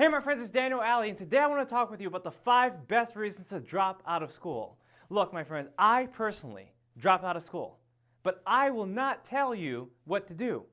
Hey my friends, it's Daniel Alley, and today I want to talk with you about the 5 best reasons to drop out of school. Look my friends, I personally dropped out of school, but I will not tell you what to do.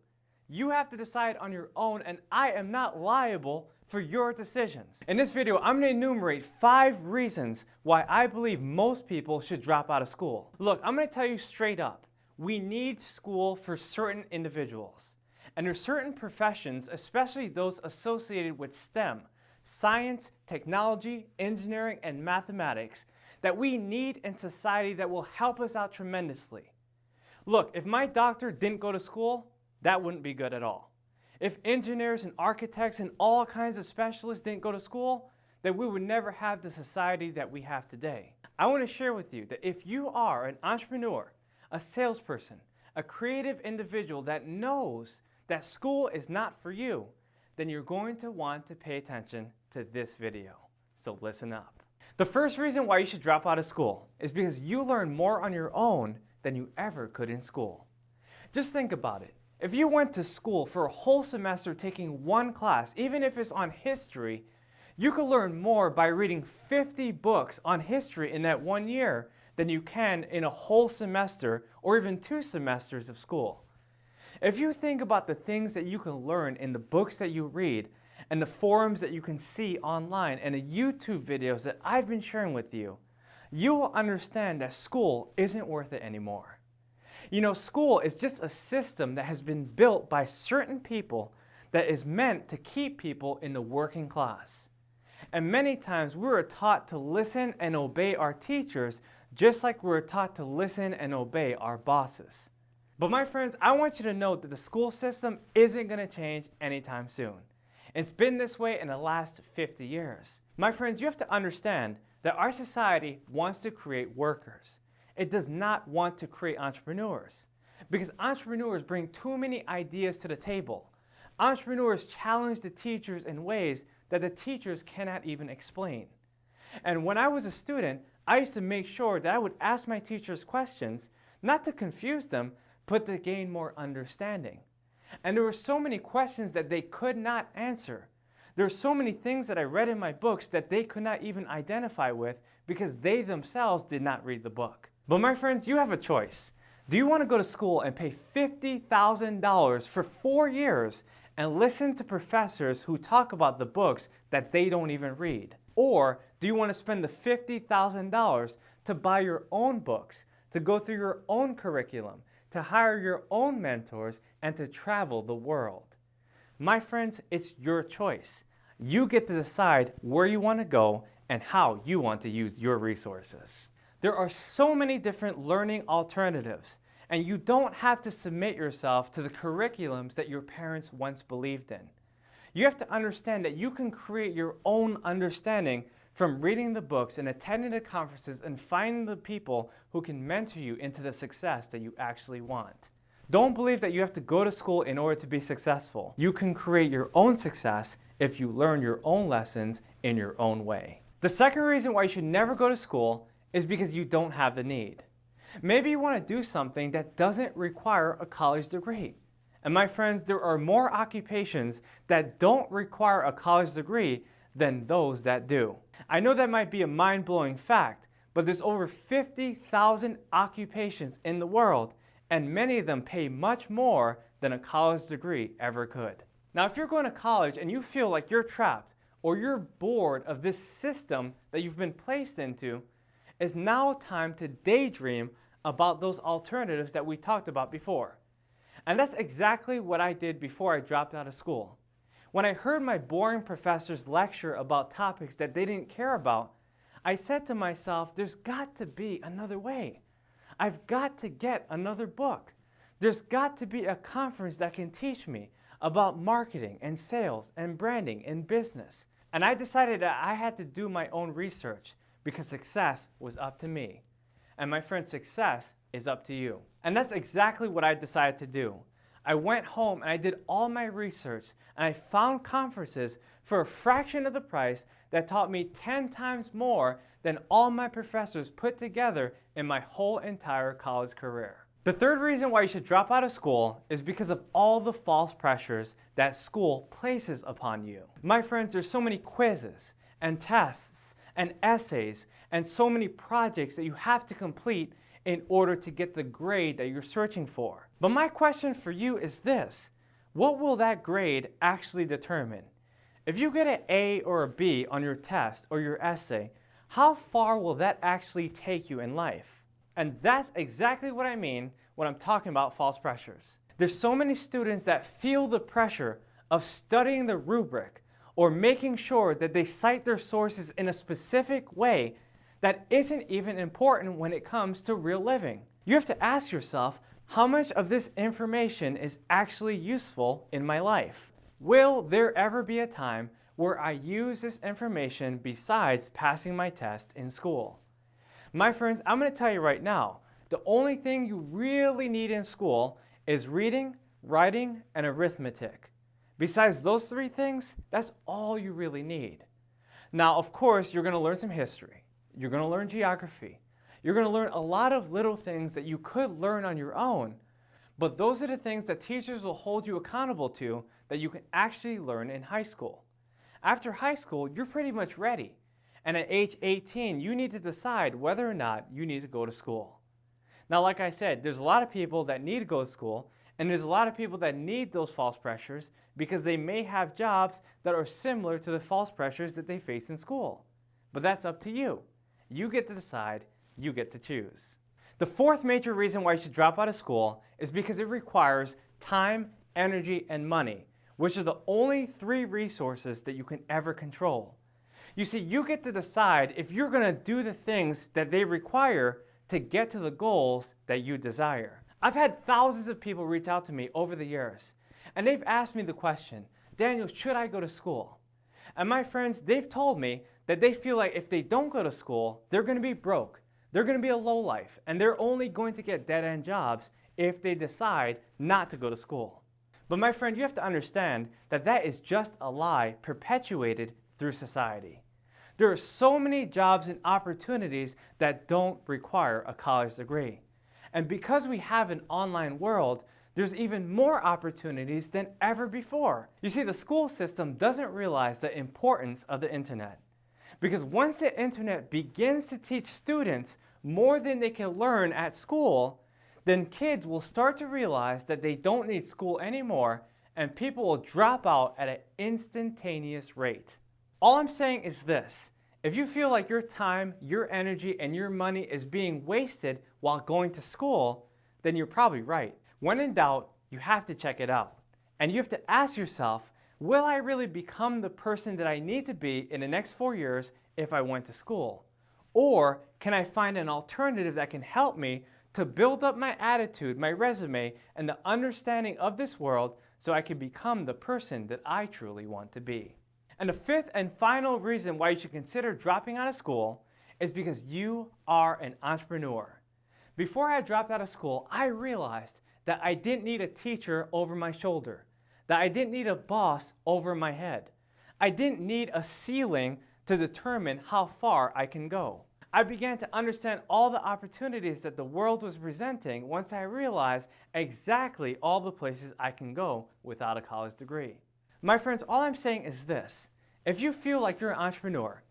You have to decide on your own, and I am not liable for your decisions. In this video, I'm going to enumerate 5 reasons why I believe most people should drop out of school. Look, I'm going to tell you straight up, we need school for certain individuals. And there's certain professions, especially those associated with STEM, science, technology, engineering, and mathematics, that we need in society that will help us out tremendously. Look, if my doctor didn't go to school, that wouldn't be good at all. If engineers and architects and all kinds of specialists didn't go to school, then we would never have the society that we have today. I want to share with you that if you are an entrepreneur, a salesperson, a creative individual that knows that school is not for you, then you're going to want to pay attention to this video. So listen up. The first reason why you should drop out of school is because you learn more on your own than you ever could in school. Just think about it. If you went to school for a whole semester taking one class, even if it's on history, you could learn more by reading 50 books on history in that 1 year than you can in a whole semester or even 2 semesters of school. If you think about the things that you can learn in the books that you read and the forums that you can see online and the YouTube videos that I've been sharing with you, you will understand that school isn't worth it anymore. You know, school is just a system that has been built by certain people that is meant to keep people in the working class. And many times we are taught to listen and obey our teachers just like we're taught to listen and obey our bosses. But my friends, I want you to know that the school system isn't going to change anytime soon. It's been this way in the last 50 years. My friends, you have to understand that our society wants to create workers. It does not want to create entrepreneurs, because entrepreneurs bring too many ideas to the table. Entrepreneurs challenge the teachers in ways that the teachers cannot even explain. And when I was a student, I used to make sure that I would ask my teachers questions, not to confuse them, but to gain more understanding. And there were so many questions that they could not answer. There were so many things that I read in my books that they could not even identify with because they themselves did not read the book. But my friends, you have a choice. Do you want to go to school and pay $50,000 for 4 years and listen to professors who talk about the books that they don't even read? Or do you want to spend the $50,000 to buy your own books, to go through your own curriculum, to hire your own mentors, and to travel the world? My friends, it's your choice. You get to decide where you want to go and how you want to use your resources. There are so many different learning alternatives, and you don't have to submit yourself to the curriculums that your parents once believed in. You have to understand that you can create your own understanding from reading the books and attending the conferences and finding the people who can mentor you into the success that you actually want. Don't believe that you have to go to school in order to be successful. You can create your own success if you learn your own lessons in your own way. The second reason why you should never go to school is because you don't have the need. Maybe you want to do something that doesn't require a college degree. And my friends, there are more occupations that don't require a college degree than those that do. I know that might be a mind-blowing fact, but there's over 50,000 occupations in the world, and many of them pay much more than a college degree ever could. Now, if you're going to college and you feel like you're trapped or you're bored of this system that you've been placed into, it's now time to daydream about those alternatives that we talked about before. And that's exactly what I did before I dropped out of school. When I heard my boring professors lecture about topics that they didn't care about, I said to myself, there's got to be another way. I've got to get another book. There's got to be a conference that can teach me about marketing and sales and branding and business. And I decided that I had to do my own research because success was up to me. And my friend, success is up to you. And that's exactly what I decided to do. I went home and I did all my research and I found conferences for a fraction of the price that taught me 10 times more than all my professors put together in my whole entire college career. The third reason why you should drop out of school is because of all the false pressures that school places upon you. My friends, there's so many quizzes and tests and essays and so many projects that you have to complete in order to get the grade that you're searching for. But my question for you is this: what will that grade actually determine? If you get an A or a B on your test or your essay, how far will that actually take you in life? And that's exactly what I mean when I'm talking about false pressures. There's so many students that feel the pressure of studying the rubric or making sure that they cite their sources in a specific way that isn't even important when it comes to real living. You have to ask yourself, how much of this information is actually useful in my life? Will there ever be a time where I use this information besides passing my test in school? My friends, I'm going to tell you right now, the only thing you really need in school is reading, writing, and arithmetic. Besides those three things, that's all you really need. Now, of course, you're going to learn some history. You're going to learn geography. You're going to learn a lot of little things that you could learn on your own. But those are the things that teachers will hold you accountable to that you can actually learn in high school. After high school, you're pretty much ready. And at age 18, you need to decide whether or not you need to go to school. Now, like I said, there's a lot of people that need to go to school, and there's a lot of people that need those false pressures because they may have jobs that are similar to the false pressures that they face in school. But that's up to you. You get to decide, you get to choose. The fourth major reason why you should drop out of school is because it requires time, energy, and money, which are the only three resources that you can ever control. You see, you get to decide if you're going to do the things that they require to get to the goals that you desire. I've had thousands of people reach out to me over the years, and they've asked me the question, Daniel, should I go to school? And my friends, they've told me that they feel like if they don't go to school, they're going to be broke, they're going to be a lowlife, and they're only going to get dead-end jobs if they decide not to go to school. But my friend, you have to understand that that is just a lie perpetuated through society. There are so many jobs and opportunities that don't require a college degree. And because we have an online world, there's even more opportunities than ever before. You see, the school system doesn't realize the importance of the internet. Because once the internet begins to teach students more than they can learn at school, then kids will start to realize that they don't need school anymore, and people will drop out at an instantaneous rate. All I'm saying is this: if you feel like your time, your energy, and your money is being wasted while going to school, then you're probably right. When in doubt, you have to check it out. And you have to ask yourself, will I really become the person that I need to be in the next 4 years if I went to school? Or can I find an alternative that can help me to build up my attitude, my resume, and the understanding of this world so I can become the person that I truly want to be? And the fifth and final reason why you should consider dropping out of school is because you are an entrepreneur. Before I dropped out of school, I realized that I didn't need a teacher over my shoulder, that I didn't need a boss over my head. I didn't need a ceiling to determine how far I can go. I began to understand all the opportunities that the world was presenting once I realized exactly all the places I can go without a college degree. My friends, all I'm saying is this: if you feel like you're an entrepreneur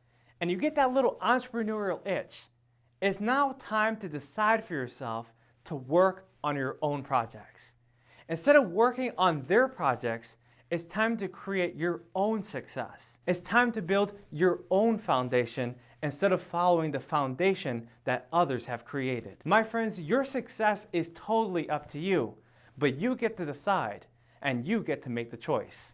and you get that little entrepreneurial itch, it's now time to decide for yourself to work on your own projects. Instead of working on their projects, it's time to create your own success. It's time to build your own foundation instead of following the foundation that others have created. My friends, your success is totally up to you, but you get to decide and you get to make the choice.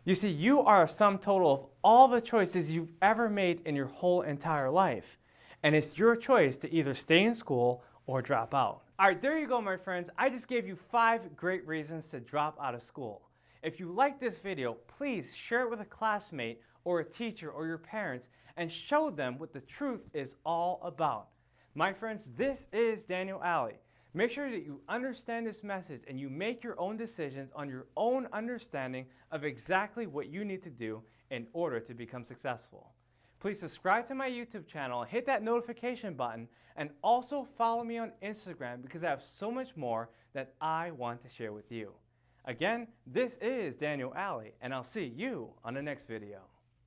You see, you are a sum total of all the choices you've ever made in your whole entire life. And it's your choice to either stay in school or drop out. All right, there you go, my friends. I just gave you 5 great reasons to drop out of school. If you like this video, please share it with a classmate or a teacher or your parents and show them what the truth is all about. My friends, this is Daniel Alley. Make sure that you understand this message and you make your own decisions on your own understanding of exactly what you need to do in order to become successful. Please subscribe to my YouTube channel, hit that notification button, and also follow me on Instagram because I have so much more that I want to share with you. Again, this is Daniel Alley, and I'll see you on the next video.